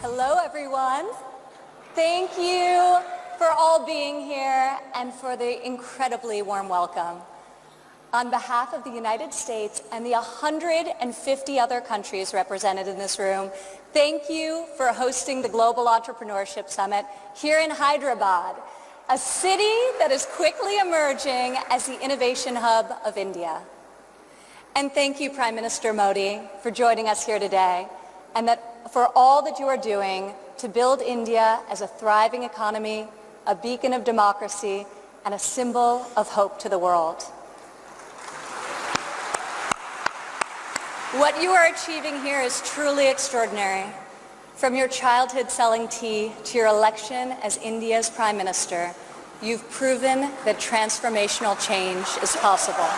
Hello, everyone. Thank you for all being here and for the incredibly warm welcome. On behalf of the United States and the 150 other countries represented in this room, thank you for hosting the Global Entrepreneurship Summit here in Hyderabad, a city that is quickly emerging as the innovation hub of India. And thank you, Prime Minister Modi, for joining us here today, and for all that you are doing to build India as a thriving economy, a beacon of democracy, and a symbol of hope to the world. What you are achieving here is truly extraordinary. From your childhood selling tea to your election as India's Prime Minister, you've proven that transformational change is possible.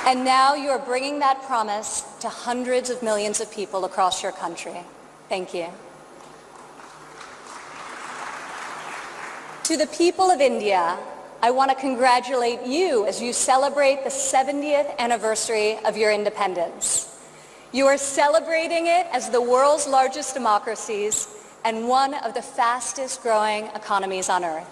And now you are bringing that promise to hundreds of millions of people across your country. Thank you. To the people of India, I want to congratulate you as you celebrate the 70th anniversary of your independence. You are celebrating it as the world's largest democracies and one of the fastest growing economies on earth.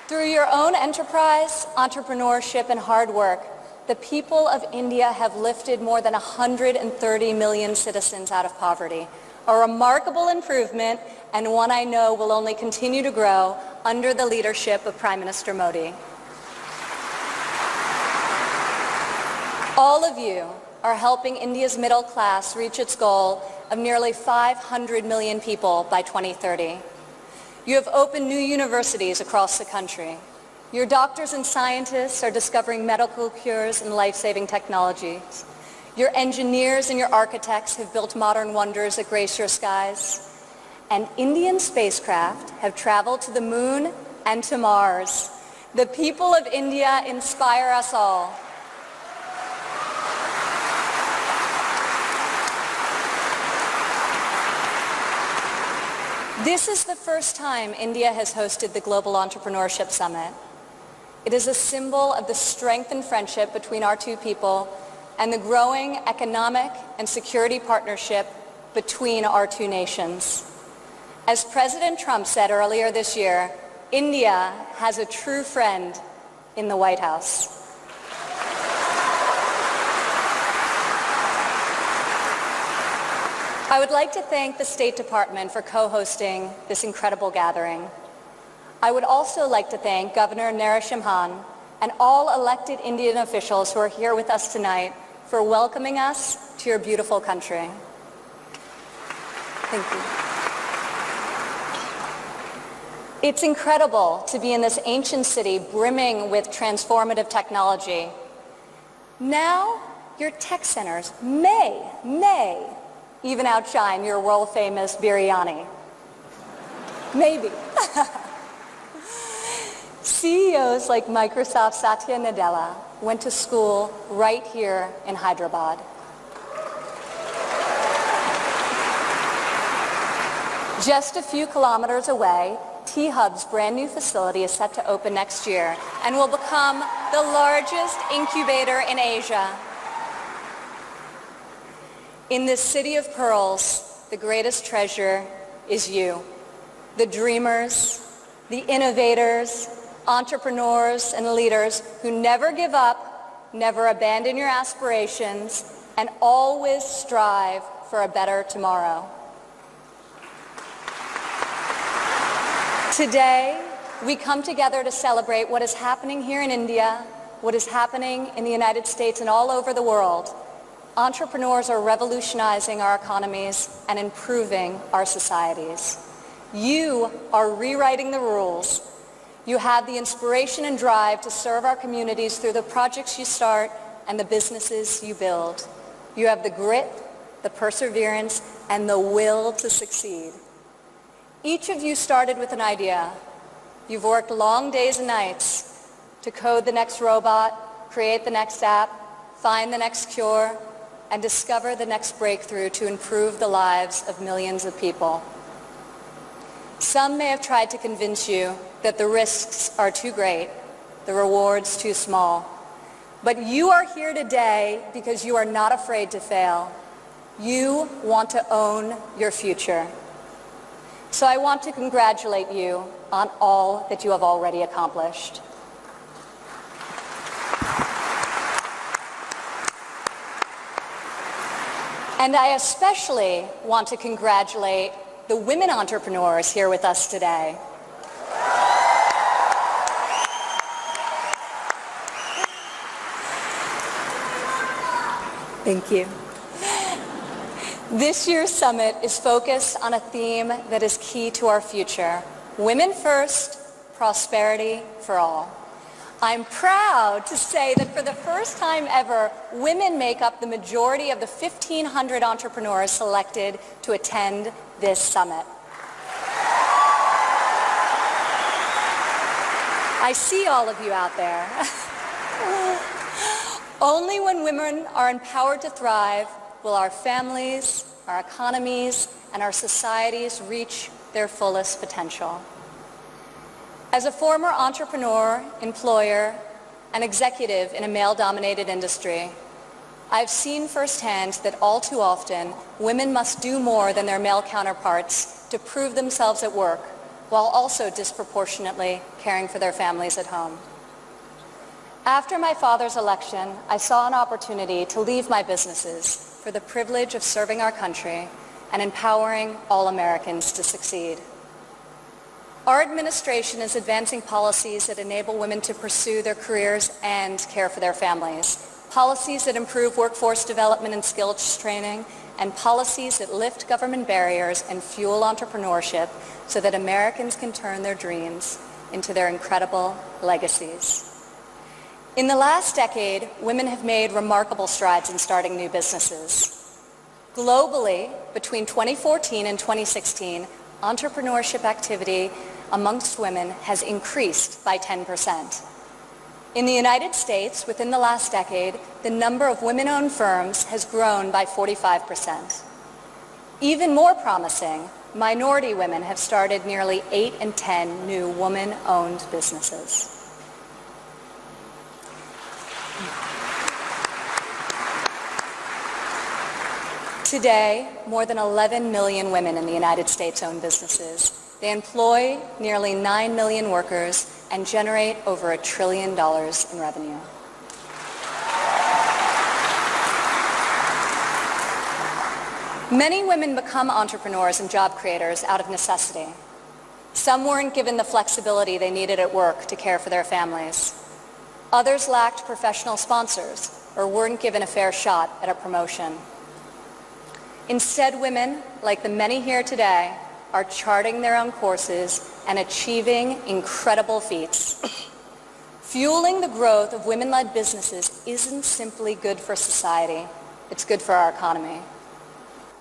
Through your own enterprise, entrepreneurship, and hard work, the people of India have lifted more than 130 million citizens out of poverty, a remarkable improvement and one I know will only continue to grow under the leadership of Prime Minister Modi. All of you are helping India's middle class reach its goal of nearly 500 million people by 2030. You have opened new universities across the country. Your doctors and scientists are discovering medical cures and life-saving technologies. Your engineers and your architects have built modern wonders that grace your skies. And Indian spacecraft have traveled to the moon and to Mars. The people of India inspire us all. This is the first time India has hosted the Global Entrepreneurship Summit. It is a symbol of the strength and friendship between our two people and the growing economic and security partnership between our two nations. As President Trump said earlier this year, India has a true friend in the White House. I would like to thank the State Department for co-hosting this incredible gathering. I would also like to thank Governor Narasimhan and all elected Indian officials who are here with us tonight for welcoming us to your beautiful country. Thank you. It's incredible to be in this ancient city brimming with transformative technology. Now, your tech centers may even outshine your world-famous biryani. Maybe. CEOs like Microsoft's Satya Nadella went to school right here in Hyderabad. Just a few kilometers away, T-Hub's brand new facility is set to open next year and will become the largest incubator in Asia. In this city of pearls, the greatest treasure is you, the dreamers, the innovators, entrepreneurs, and leaders who never give up, never abandon your aspirations, and always strive for a better tomorrow. Today, we come together to celebrate what is happening here in India, what is happening in the United States and all over the world. Entrepreneurs are revolutionizing our economies and improving our societies. You are rewriting the rules. You have the inspiration and drive to serve our communities through the projects you start and the businesses you build. You have the grit, the perseverance, and the will to succeed. Each of you started with an idea. You've worked long days and nights to code the next robot, create the next app, find the next cure, and discover the next breakthrough to improve the lives of millions of people. Some may have tried to convince you that the risks are too great, the rewards too small. But you are here today because you are not afraid to fail. You want to own your future. So I want to congratulate you on all that you have already accomplished. And I especially want to congratulate the women entrepreneurs here with us today. Thank you. This year's summit is focused on a theme that is key to our future: women first, prosperity for all. I'm proud to say that for the first time ever, women make up the majority of the 1,500 entrepreneurs selected to attend this summit. I see all of you out there. Only when women are empowered to thrive will our families, our economies, and our societies reach their fullest potential. As a former entrepreneur, employer, and executive in a male-dominated industry, I've seen firsthand that all too often, women must do more than their male counterparts to prove themselves at work, while also disproportionately caring for their families at home. After my father's election, I saw an opportunity to leave my businesses for the privilege of serving our country and empowering all Americans to succeed. Our administration is advancing policies that enable women to pursue their careers and care for their families, policies that improve workforce development and skills training, and policies that lift government barriers and fuel entrepreneurship so that Americans can turn their dreams into their incredible legacies. In the last decade, women have made remarkable strides in starting new businesses. Globally, between 2014 and 2016, entrepreneurship activity amongst women has increased by 10%. In the United States, within the last decade, the number of women-owned firms has grown by 45%. Even more promising, minority women have started nearly 8 in 10 new woman-owned businesses. Today, more than 11 million women in the United States own businesses. They employ nearly 9 million workers and generate over $1 trillion in revenue. Many women become entrepreneurs and job creators out of necessity. Some weren't given the flexibility they needed at work to care for their families. Others lacked professional sponsors or weren't given a fair shot at a promotion. Instead, women, like the many here today, are charting their own courses and achieving incredible feats. Fueling the growth of women-led businesses isn't simply good for society, it's good for our economy.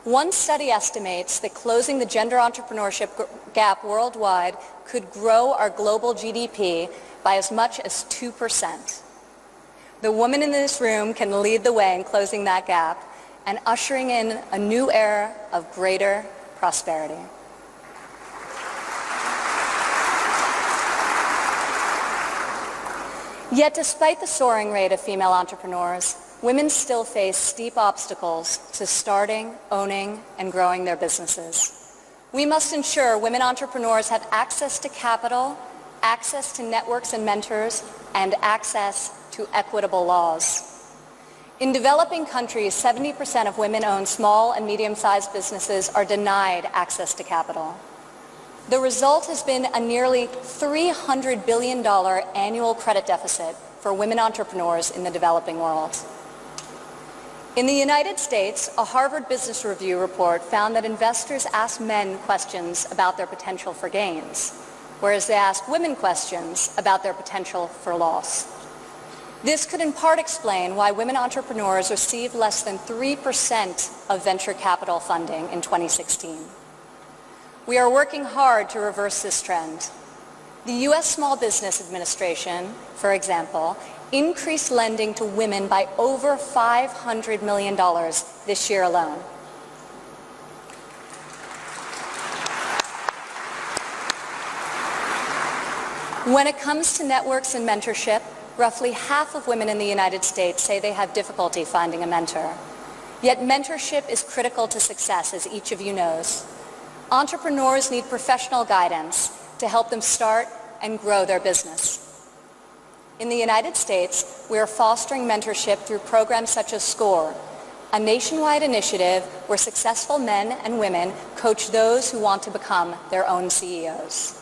One study estimates that closing the gender entrepreneurship gap worldwide could grow our global GDP by as much as 2%. The women in this room can lead the way in closing that gap and ushering in a new era of greater prosperity. Yet despite the soaring rate of female entrepreneurs, women still face steep obstacles to starting, owning, and growing their businesses. We must ensure women entrepreneurs have access to capital, access to networks and mentors, and access to equitable laws. In developing countries, 70% of women-owned small and medium-sized businesses are denied access to capital. The result has been a nearly $300 billion annual credit deficit for women entrepreneurs in the developing world. In the United States, a Harvard Business Review report found that investors ask men questions about their potential for gains, whereas they ask women questions about their potential for loss. This could in part explain why women entrepreneurs received less than 3% of venture capital funding in 2016. We are working hard to reverse this trend. The U.S. Small Business Administration, for example, increased lending to women by over $500 million this year alone. When it comes to networks and mentorship, roughly half of women in the United States say they have difficulty finding a mentor. Yet mentorship is critical to success, as each of you knows. Entrepreneurs need professional guidance to help them start and grow their business. In the United States, we are fostering mentorship through programs such as SCORE, a nationwide initiative where successful men and women coach those who want to become their own CEOs.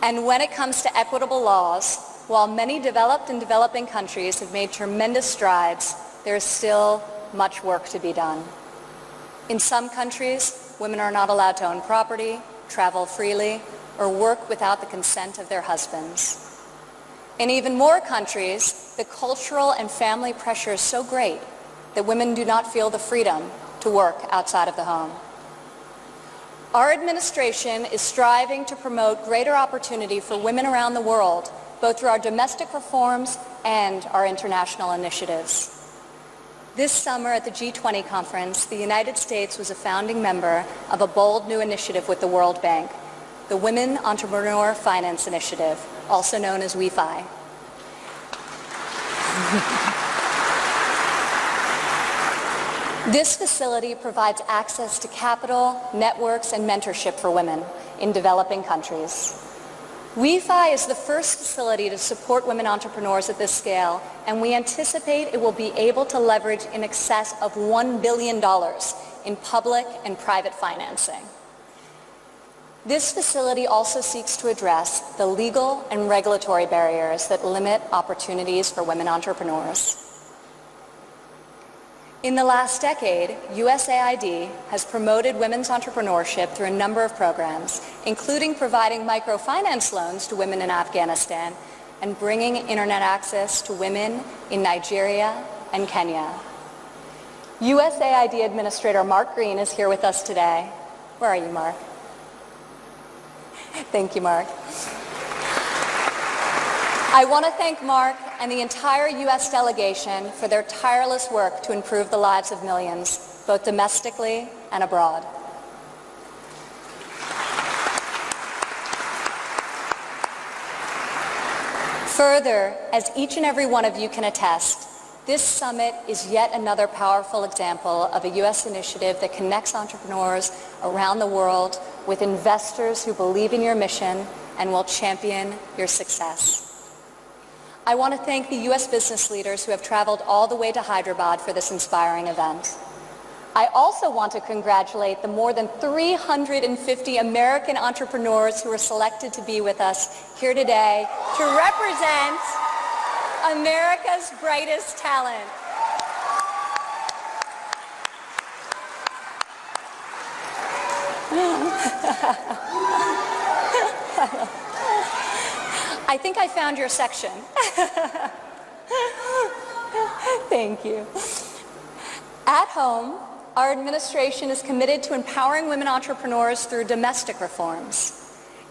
And when it comes to equitable laws, while many developed and developing countries have made tremendous strides, there is still much work to be done. In some countries, women are not allowed to own property, travel freely, or work without the consent of their husbands. In even more countries, the cultural and family pressure is so great that women do not feel the freedom to work outside of the home. Our administration is striving to promote greater opportunity for women around the world, both through our domestic reforms and our international initiatives. This summer at the G20 conference, the United States was a founding member of a bold new initiative with the World Bank, the Women Entrepreneur Finance Initiative, also known as WEFI. This facility provides access to capital, networks, and mentorship for women in developing countries. WEFI is the first facility to support women entrepreneurs at this scale, and we anticipate it will be able to leverage in excess of $1 billion in public and private financing. This facility also seeks to address the legal and regulatory barriers that limit opportunities for women entrepreneurs. In the last decade, USAID has promoted women's entrepreneurship through a number of programs, including providing microfinance loans to women in Afghanistan and bringing internet access to women in Nigeria and Kenya. USAID Administrator Mark Green is here with us today. Where are you, Mark? Thank you, Mark. I want to thank Mark and the entire U.S. delegation for their tireless work to improve the lives of millions, both domestically and abroad. Further, as each and every one of you can attest, this summit is yet another powerful example of a U.S. initiative that connects entrepreneurs around the world with investors who believe in your mission and will champion your success. I want to thank the U.S. business leaders who have traveled all the way to Hyderabad for this inspiring event. I also want to congratulate the more than 350 American entrepreneurs who were selected to be with us here today to represent America's brightest talent. I think I found your section. Thank you. At home, our administration is committed to empowering women entrepreneurs through domestic reforms.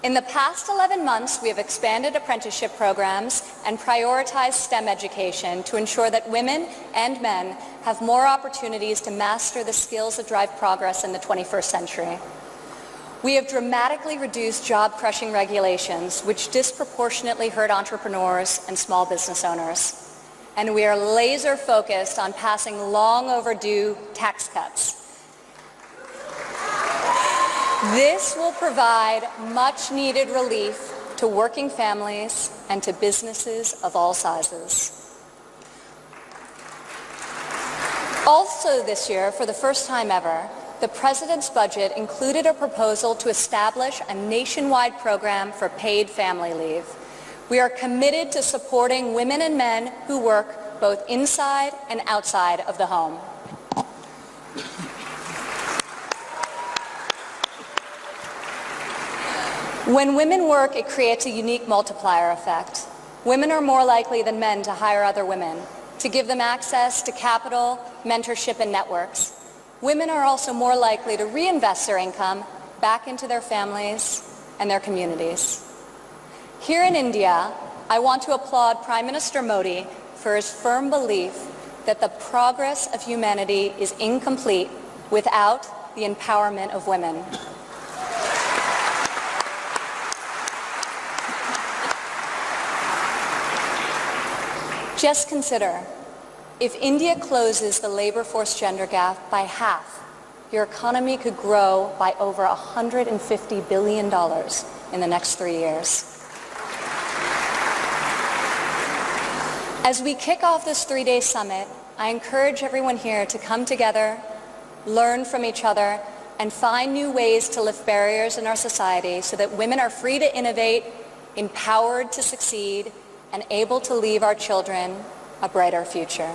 In the past 11 months, we have expanded apprenticeship programs and prioritized STEM education to ensure that women and men have more opportunities to master the skills that drive progress in the 21st century. We have dramatically reduced job-crushing regulations, which disproportionately hurt entrepreneurs and small business owners. And we are laser-focused on passing long overdue tax cuts. This will provide much-needed relief to working families and to businesses of all sizes. Also this year, for the first time ever, the President's budget included a proposal to establish a nationwide program for paid family leave. We are committed to supporting women and men who work both inside and outside of the home. When women work, it creates a unique multiplier effect. Women are more likely than men to hire other women, to give them access to capital, mentorship, and networks. Women are also more likely to reinvest their income back into their families and their communities. Here in India, I want to applaud Prime Minister Modi for his firm belief that the progress of humanity is incomplete without the empowerment of women. Just consider, if India closes the labor force gender gap by half, your economy could grow by over $150 billion in the next 3 years. As we kick off this 3-day summit, I encourage everyone here to come together, learn from each other, and find new ways to lift barriers in our society so that women are free to innovate, empowered to succeed, and able to leave our children a brighter future.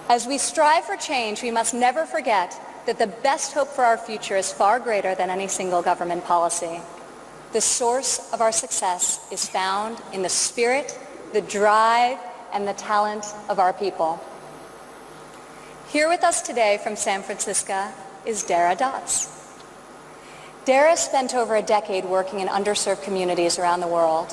As we strive for change, we must never forget that the best hope for our future is far greater than any single government policy. The source of our success is found in the spirit, the drive, and the talent of our people. Here with us today from San Francisco is Dara Dotz. Dara spent over a decade working in underserved communities around the world.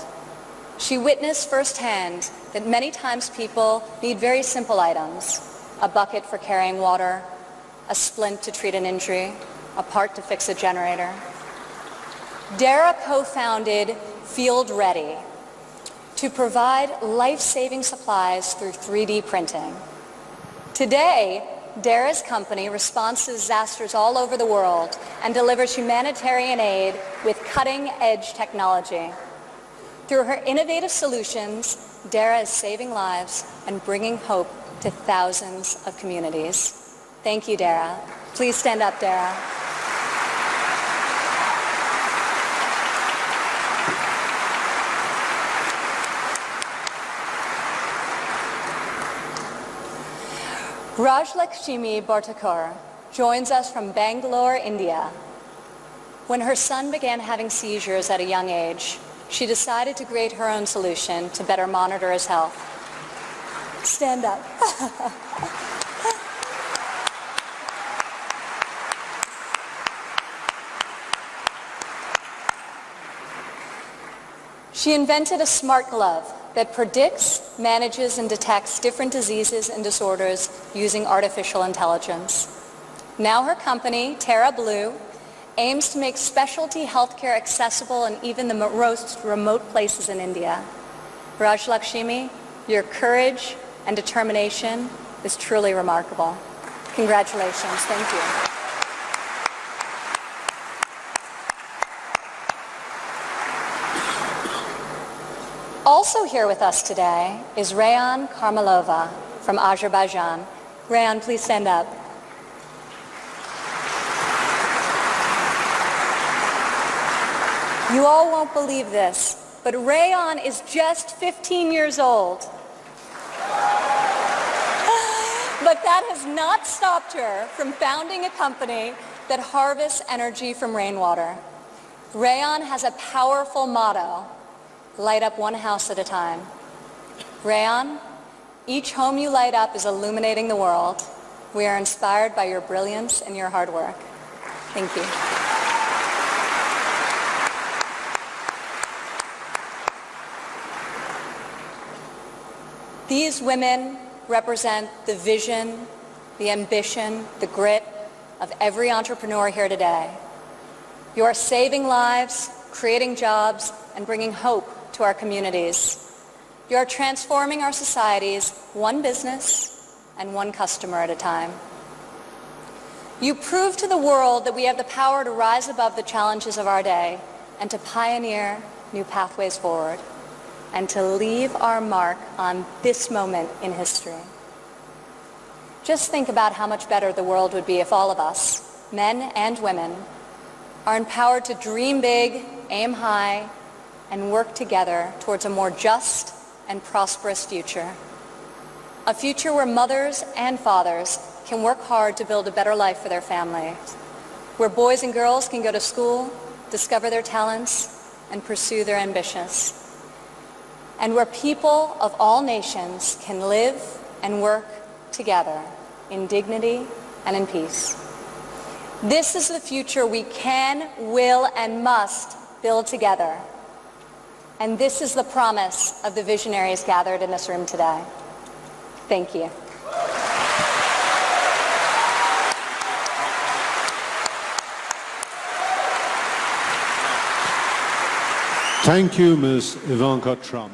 She witnessed firsthand that many times people need very simple items: a bucket for carrying water, a splint to treat an injury, a part to fix a generator. Dara co-founded Field Ready to provide life-saving supplies through 3D printing. Today, Dara's company responds to disasters all over the world and delivers humanitarian aid with cutting-edge technology. Through her innovative solutions, Dara is saving lives and bringing hope to thousands of communities. Thank you, Dara. Please stand up, Dara. Rajlakshmi Bhartakar joins us from Bangalore, India. When her son began having seizures at a young age, she decided to create her own solution to better monitor his health. Stand up. She invented a smart glove that predicts, manages, and detects different diseases and disorders using artificial intelligence. Now her company, Terra Blue, aims to make specialty healthcare accessible in even the most remote places in India. Rajlakshmi, your courage and determination is truly remarkable. Congratulations. Thank you. Also here with us today is Rayan Karmalova from Azerbaijan. Rayan, please stand up. You all won't believe this, but Rayan is just 15 years old. But that has not stopped her from founding a company that harvests energy from rainwater. Rayan has a powerful motto: light up one house at a time. Rayan, each home you light up is illuminating the world. We are inspired by your brilliance and your hard work. Thank you. These women represent the vision, the ambition, the grit of every entrepreneur here today. You are saving lives, creating jobs, and bringing hope to our communities. You are transforming our societies one business and one customer at a time. You prove to the world that we have the power to rise above the challenges of our day and to pioneer new pathways forward and to leave our mark on this moment in history. Just think about how much better the world would be if all of us, men and women, are empowered to dream big, aim high, and work together towards a more just and prosperous future. A future where mothers and fathers can work hard to build a better life for their families, where boys and girls can go to school, discover their talents, and pursue their ambitions, and where people of all nations can live and work together in dignity and in peace. This is the future we can, will, and must build together. And this is the promise of the visionaries gathered in this room today. Thank you. Thank you, Ms. Ivanka Trump.